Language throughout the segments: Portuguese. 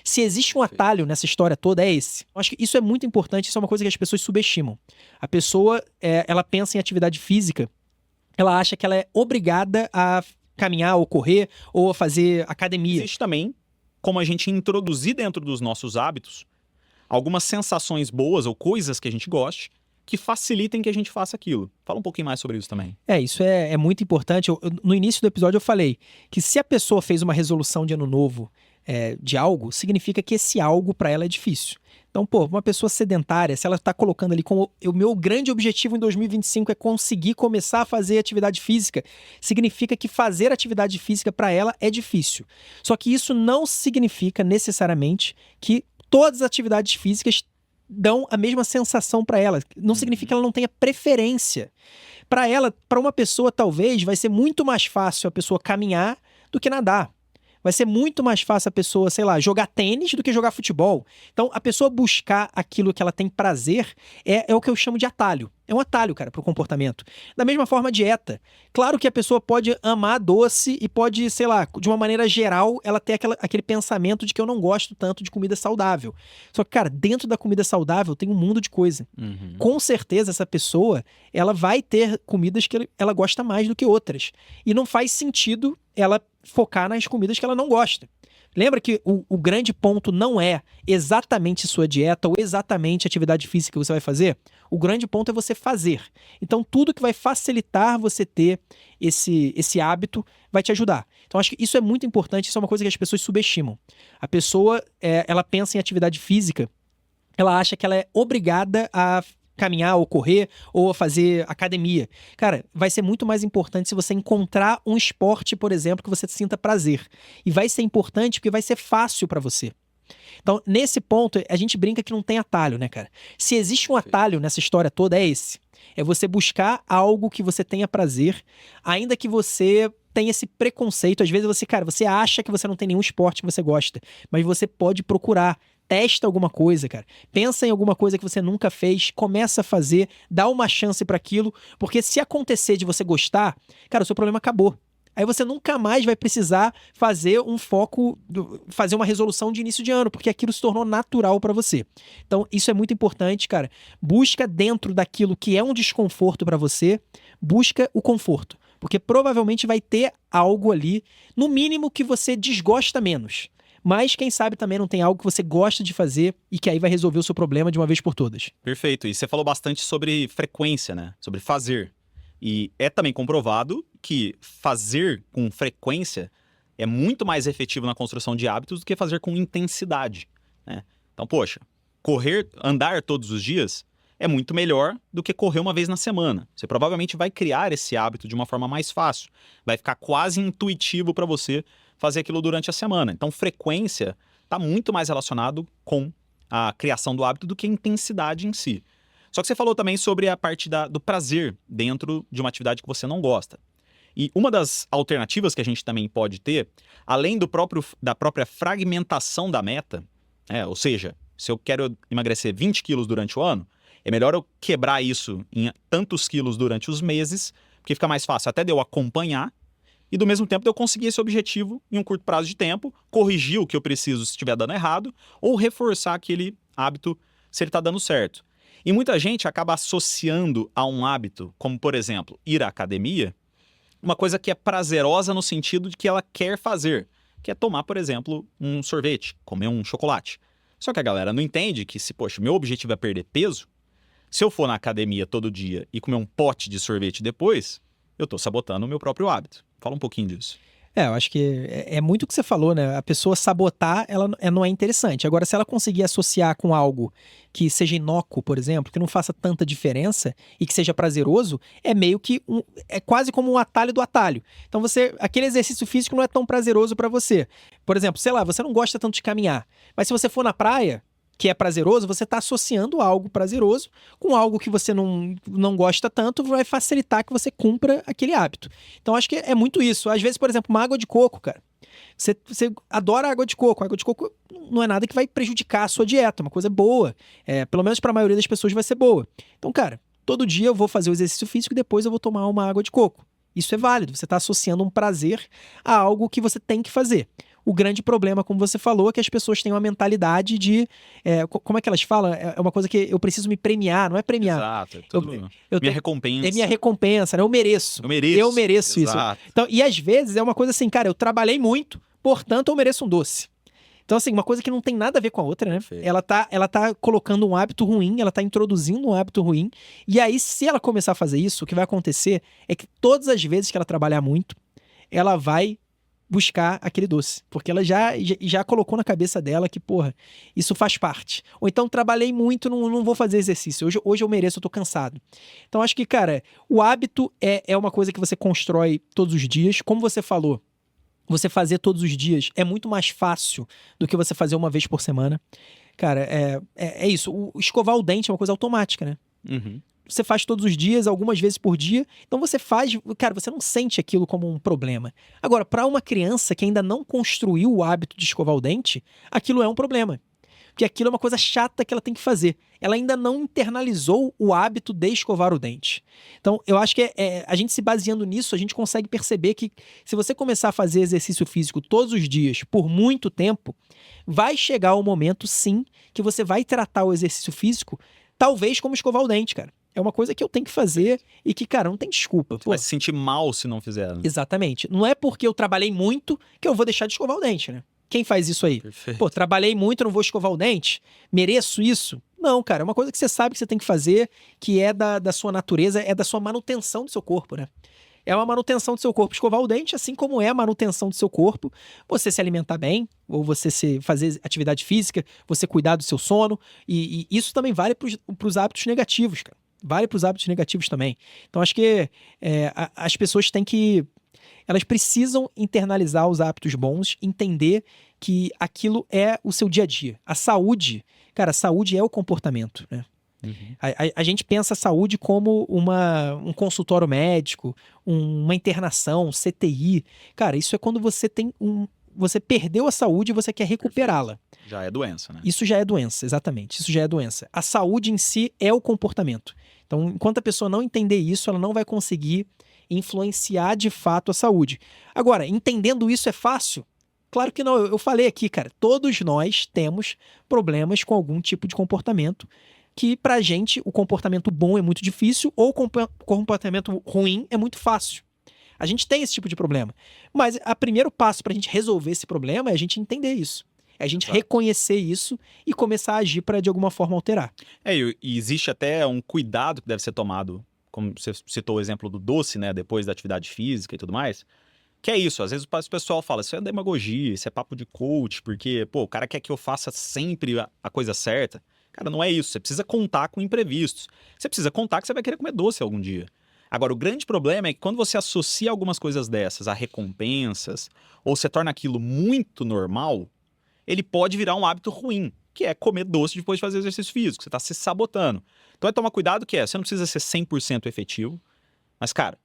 Se existe um atalho nessa história toda, é esse. Eu acho que isso é muito importante, isso é uma coisa que as pessoas subestimam. A pessoa, ela pensa em atividade física, ela acha que ela é obrigada a caminhar, ou correr, ou a fazer academia. Existe também como a gente introduzir dentro dos nossos hábitos algumas sensações boas ou coisas que a gente goste que facilitem que a gente faça aquilo. Fala um pouquinho mais sobre isso também. Isso é muito importante. No início do episódio eu falei que se a pessoa fez uma resolução de ano novo de algo, significa que esse algo para ela é difícil. Então, uma pessoa sedentária, se ela está colocando ali como o meu grande objetivo em 2025 é conseguir começar a fazer atividade física, significa que fazer atividade física para ela é difícil. Só que isso não significa necessariamente que todas as atividades físicas dão a mesma sensação para ela. Não significa que ela não tenha preferência. Para ela, para uma pessoa, talvez, vai ser muito mais fácil a pessoa caminhar do que nadar. Vai ser muito mais fácil a pessoa, sei lá, jogar tênis do que jogar futebol. Então, a pessoa buscar aquilo que ela tem prazer é o que eu chamo de atalho. É um atalho, cara, pro comportamento. Da mesma forma, a dieta. Claro que a pessoa pode amar doce e pode, sei lá, de uma maneira geral, ela ter aquele pensamento de que eu não gosto tanto de comida saudável. Só que, cara, dentro da comida saudável tem um mundo de coisa. Com certeza, essa pessoa, ela vai ter comidas que ela gosta mais do que outras. E não faz sentido ela focar nas comidas que ela não gosta. Lembra que o grande ponto não é exatamente sua dieta ou exatamente a atividade física que você vai fazer? O grande ponto é você fazer. Então, tudo que vai facilitar você ter esse hábito vai te ajudar. Então, acho que isso é muito importante, isso é uma coisa que as pessoas subestimam. A pessoa, ela pensa em atividade física, ela acha que ela é obrigada a caminhar, ou correr, ou a fazer academia. Cara, vai ser muito mais importante se você encontrar um esporte, por exemplo, que você sinta prazer. E vai ser importante porque vai ser fácil pra você. Então, nesse ponto, a gente brinca que não tem atalho, né, cara? Se existe um atalho nessa história toda, é esse. É você buscar algo que você tenha prazer, ainda que você tenha esse preconceito. Às vezes você acha que você não tem nenhum esporte que você gosta, mas você pode procurar. Testa alguma coisa, cara. Pensa em alguma coisa que você nunca fez, começa a fazer, dá uma chance pra aquilo, porque se acontecer de você gostar, cara, o seu problema acabou. Aí você nunca mais vai precisar fazer um foco, fazer uma resolução de início de ano, porque aquilo se tornou natural pra você. Então, isso é muito importante, cara. Busca dentro daquilo que é um desconforto pra você, busca o conforto, porque provavelmente vai ter algo ali, no mínimo que você desgosta menos. Mas quem sabe também não tem algo que você gosta de fazer e que aí vai resolver o seu problema de uma vez por todas. Perfeito. E você falou bastante sobre frequência, né? Sobre fazer. E é também comprovado que fazer com frequência é muito mais efetivo na construção de hábitos do que fazer com intensidade, né? Então, poxa, andar todos os dias é muito melhor do que correr uma vez na semana. Você provavelmente vai criar esse hábito de uma forma mais fácil. Vai ficar quase intuitivo para você fazer aquilo durante a semana. Então, frequência está muito mais relacionado com a criação do hábito do que a intensidade em si. Só que você falou também sobre a parte do prazer dentro de uma atividade que você não gosta. E uma das alternativas que a gente também pode ter, além da própria fragmentação da meta, ou seja, se eu quero emagrecer 20 quilos durante o ano, é melhor eu quebrar isso em tantos quilos durante os meses, porque fica mais fácil até de eu acompanhar, e do mesmo tempo de eu conseguir esse objetivo em um curto prazo de tempo, corrigir o que eu preciso se estiver dando errado, ou reforçar aquele hábito se ele está dando certo. E muita gente acaba associando a um hábito, como por exemplo, ir à academia, uma coisa que é prazerosa no sentido de que ela quer fazer, que é tomar, por exemplo, um sorvete, comer um chocolate. Só que a galera não entende que se, poxa, meu objetivo é perder peso, se eu for na academia todo dia e comer um pote de sorvete depois, eu estou sabotando o meu próprio hábito. Fala um pouquinho disso. Eu acho que é muito o que você falou, né? A pessoa sabotar, ela não é interessante. Agora, se ela conseguir associar com algo que seja inócuo, por exemplo, que não faça tanta diferença e que seja prazeroso, é meio que é quase como um atalho do atalho. Então, aquele exercício físico não é tão prazeroso pra você. Por exemplo, sei lá, você não gosta tanto de caminhar, mas se você for na praia, que é prazeroso, você está associando algo prazeroso com algo que você não gosta tanto, vai facilitar que você cumpra aquele hábito. Então, acho que é muito isso. Às vezes, por exemplo, uma água de coco, cara. Você adora água de coco. A água de coco não é nada que vai prejudicar a sua dieta, é uma coisa boa. Pelo menos para a maioria das pessoas vai ser boa. Então, cara, todo dia eu vou fazer o exercício físico e depois eu vou tomar uma água de coco. Isso é válido. Você está associando um prazer a algo que você tem que fazer. O grande problema, como você falou, é que as pessoas têm uma mentalidade de... como é que elas falam? É uma coisa que eu preciso me premiar, não é premiar. Exato. É tudo minha recompensa. É minha recompensa, né? Eu mereço. Eu mereço isso. Então, e às vezes é uma coisa assim, cara, eu trabalhei muito, portanto eu mereço um doce. Então, assim, uma coisa que não tem nada a ver com a outra, né? Ela tá colocando um hábito ruim, ela tá introduzindo um hábito ruim. E aí, se ela começar a fazer isso, o que vai acontecer é que todas as vezes que ela trabalhar muito, ela vai buscar aquele doce. Porque ela já colocou na cabeça dela que, porra, isso faz parte. Ou então, trabalhei muito, não vou fazer exercício. Hoje eu mereço, eu tô cansado. Então, acho que, cara, o hábito é uma coisa que você constrói todos os dias. Como você falou, você fazer todos os dias é muito mais fácil do que você fazer uma vez por semana. Cara, é isso. Escovar o dente é uma coisa automática, né? Uhum. Você faz todos os dias, algumas vezes por dia. Então você faz... Cara, você não sente aquilo como um problema. Agora, para uma criança que ainda não construiu o hábito de escovar o dente, aquilo é um problema. Porque aquilo é uma coisa chata que ela tem que fazer. Ela ainda não internalizou o hábito de escovar o dente. Então, eu acho que a gente se baseando nisso, a gente consegue perceber que se você começar a fazer exercício físico todos os dias, por muito tempo, vai chegar o momento, sim, que você vai tratar o exercício físico, talvez como escovar o dente, cara. É uma coisa que eu tenho que fazer e que, cara, não tem desculpa. Você vai se sentir mal se não fizer. Né? Exatamente. Não é porque eu trabalhei muito que eu vou deixar de escovar o dente, né? Quem faz isso aí? Perfeito. Pô, trabalhei muito, não vou escovar o dente? Mereço isso? Não, cara, é uma coisa que você sabe que você tem que fazer, que é da sua natureza, é da sua manutenção do seu corpo, né? É uma manutenção do seu corpo escovar o dente, assim como é a manutenção do seu corpo você se alimentar bem, ou você fazer atividade física, você cuidar do seu sono, e isso também vale para os hábitos negativos, cara. Vale para os hábitos negativos também. Então, acho que as pessoas têm que... Elas precisam internalizar os hábitos bons, entender que aquilo é o seu dia a dia. A saúde, cara, a saúde é o comportamento, né? Uhum. A gente pensa a saúde como um consultório médico, uma internação, CTI. Cara, isso é quando você você perdeu a saúde e você quer recuperá-la. Já é doença, né? Isso já é doença, exatamente. Isso já é doença. A saúde em si é o comportamento. Então, enquanto a pessoa não entender isso, ela não vai conseguir influenciar de fato a saúde. Agora, entendendo isso é fácil? Claro que não. Eu falei aqui, cara, todos nós temos problemas com algum tipo de comportamento que pra gente o comportamento bom é muito difícil ou o comportamento ruim é muito fácil. A gente tem esse tipo de problema. Mas o primeiro passo pra gente resolver esse problema é a gente entender isso. É a gente reconhecer isso e começar a agir para de alguma forma alterar. E existe até um cuidado que deve ser tomado, como você citou o exemplo do doce, né, depois da atividade física e tudo mais, que é isso, às vezes o pessoal fala, isso é demagogia, isso é papo de coach, porque, pô, o cara quer que eu faça sempre a coisa certa. Cara, não é isso, você precisa contar com imprevistos. Você precisa contar que você vai querer comer doce algum dia. Agora, o grande problema é que quando você associa algumas coisas dessas a recompensas, ou você torna aquilo muito normal, ele pode virar um hábito ruim, que é comer doce depois de fazer exercício físico. Você está se sabotando. Então, tomar cuidado que você não precisa ser 100% efetivo, mas, cara,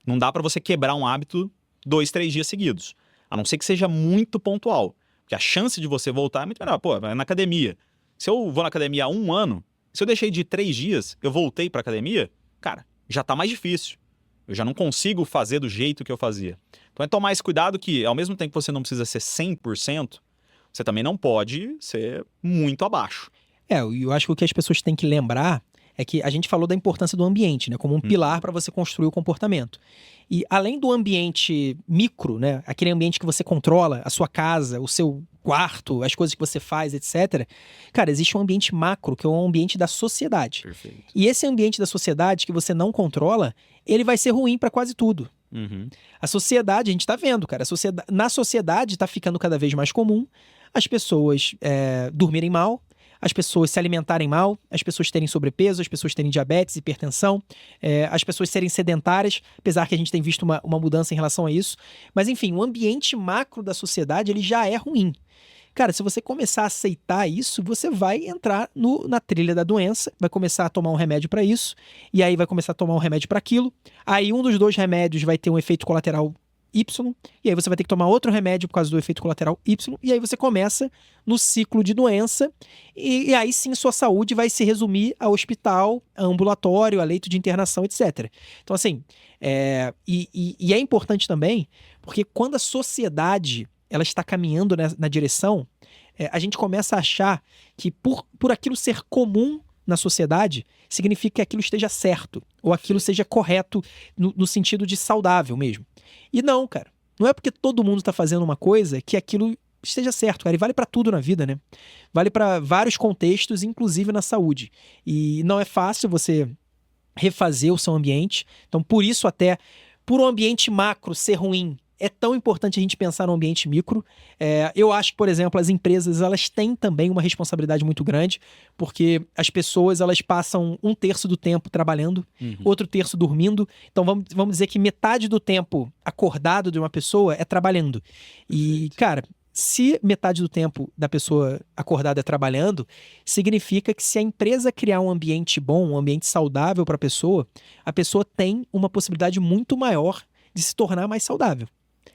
não dá para você quebrar um hábito 2, 3 dias seguidos. A não ser que seja muito pontual. Porque a chance de você voltar é muito menor. Pô, vai na academia. Se eu vou na academia há 1 ano, se eu deixei de 3 dias, eu voltei para academia, cara, já tá mais difícil. Eu já não consigo fazer do jeito que eu fazia. Então, é tomar esse cuidado que, ao mesmo tempo que você não precisa ser 100%, você também não pode ser muito abaixo. Eu acho que o que as pessoas têm que lembrar é que a gente falou da importância do ambiente, né, como um pilar para você construir o comportamento. E além do ambiente micro, né, aquele ambiente que você controla, a sua casa, o seu quarto, as coisas que você faz, etc. Cara, existe um ambiente macro, que é um ambiente da sociedade. Perfeito. E esse ambiente da sociedade que você não controla, ele vai ser ruim para quase tudo. Uhum. A sociedade, a gente tá vendo, cara, na sociedade tá ficando cada vez mais comum as pessoas dormirem mal, as pessoas se alimentarem mal, as pessoas terem sobrepeso, as pessoas terem diabetes, hipertensão, as pessoas serem sedentárias, apesar que a gente tem visto uma mudança em relação a isso. Mas enfim, o ambiente macro da sociedade, ele já é ruim. Cara, se você começar a aceitar isso, você vai entrar na trilha da doença, vai começar a tomar um remédio para isso, e aí vai começar a tomar um remédio para aquilo. Aí um dos 2 remédios vai ter um efeito colateral Y, e aí você vai ter que tomar outro remédio por causa do efeito colateral Y, e aí você começa no ciclo de doença, e aí sim sua saúde vai se resumir a hospital, a ambulatório, a leito de internação, etc. Então assim, e é importante também, porque quando a sociedade ela está caminhando na direção, a gente começa a achar que por aquilo ser comum na sociedade, significa que aquilo esteja certo, ou aquilo seja correto no sentido de saudável mesmo. E não, cara. Não é porque todo mundo está fazendo uma coisa que aquilo esteja certo, cara. E vale para tudo na vida, né? Vale para vários contextos, inclusive na saúde. E não é fácil você refazer o seu ambiente. Então, por isso até, por um ambiente macro ser ruim, é tão importante a gente pensar no ambiente micro. Eu acho que, por exemplo, as empresas elas têm também uma responsabilidade muito grande, porque as pessoas elas passam 1/3 do tempo trabalhando, outro terço dormindo. Então vamos dizer que metade do tempo acordado de uma pessoa é trabalhando. E, cara, se metade do tempo da pessoa acordada é trabalhando, significa que se a empresa criar um ambiente bom, um ambiente saudável para a pessoa tem uma possibilidade muito maior de se tornar mais saudável.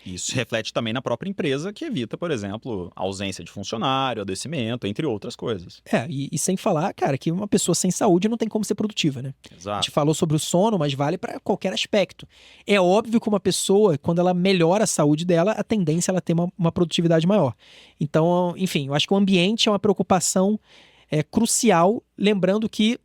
Isso reflete também na própria empresa, que evita, por exemplo, a ausência de funcionário, adoecimento, entre outras coisas. E sem falar, cara, que uma pessoa sem saúde não tem como ser produtiva, né? A Exato. gente falou sobre o sono, mas vale para qualquer aspecto. É óbvio que uma pessoa, quando ela melhora a saúde dela, a tendência é ela ter uma produtividade maior. Então, enfim, eu acho que o ambiente é uma preocupação crucial, lembrando que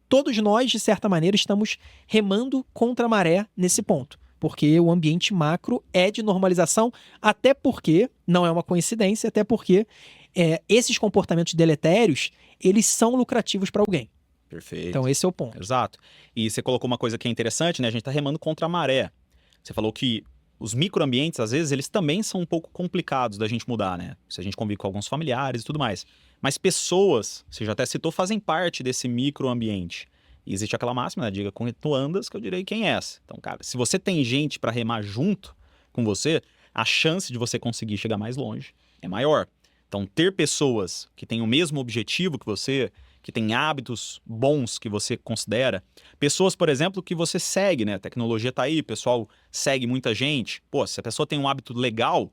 todos nós, de certa maneira, estamos remando contra a maré nesse ponto. Porque o ambiente macro é de normalização, até porque, não é uma coincidência, até porque esses comportamentos deletérios, eles são lucrativos para alguém. Perfeito. Então esse é o ponto. Exato. E você colocou uma coisa que é interessante, né? A gente está remando contra a maré. Você falou que os microambientes, às vezes, eles também são um pouco complicados da gente mudar, né? Se a gente convive com alguns familiares e tudo mais. Mas pessoas, você já até citou, fazem parte desse microambiente. E existe aquela máxima, né? Diga com quem tu andas, que eu direi quem és. Então, cara, se você tem gente para remar junto com você, a chance de você conseguir chegar mais longe é maior. Então, ter pessoas que têm o mesmo objetivo que você, que têm hábitos bons que você considera, pessoas, por exemplo, que você segue, né? A tecnologia tá aí, o pessoal segue muita gente. Pô, se a pessoa tem um hábito legal,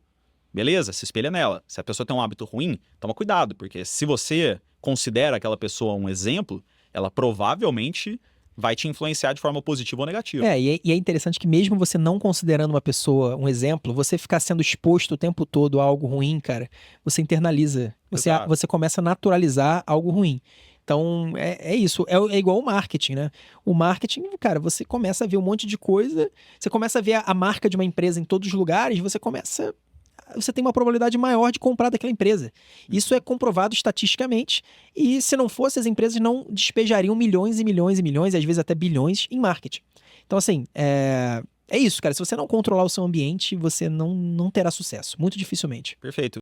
beleza, se espelha nela. Se a pessoa tem um hábito ruim, toma cuidado, porque se você considera aquela pessoa um exemplo, ela provavelmente vai te influenciar de forma positiva ou negativa. E é interessante que mesmo você não considerando uma pessoa um exemplo, você ficar sendo exposto o tempo todo a algo ruim, cara, você internaliza, você começa a naturalizar algo ruim. Então, é isso. É igual o marketing, né? O marketing, cara, você começa a ver um monte de coisa, você começa a ver a marca de uma empresa em todos os lugares, você tem uma probabilidade maior de comprar daquela empresa. Isso é comprovado estatisticamente, e se não fosse, as empresas não despejariam milhões e milhões e milhões, e às vezes até bilhões, em marketing. Então, assim, é isso, cara. Se você não controlar o seu ambiente, você não terá sucesso. Muito dificilmente. Perfeito.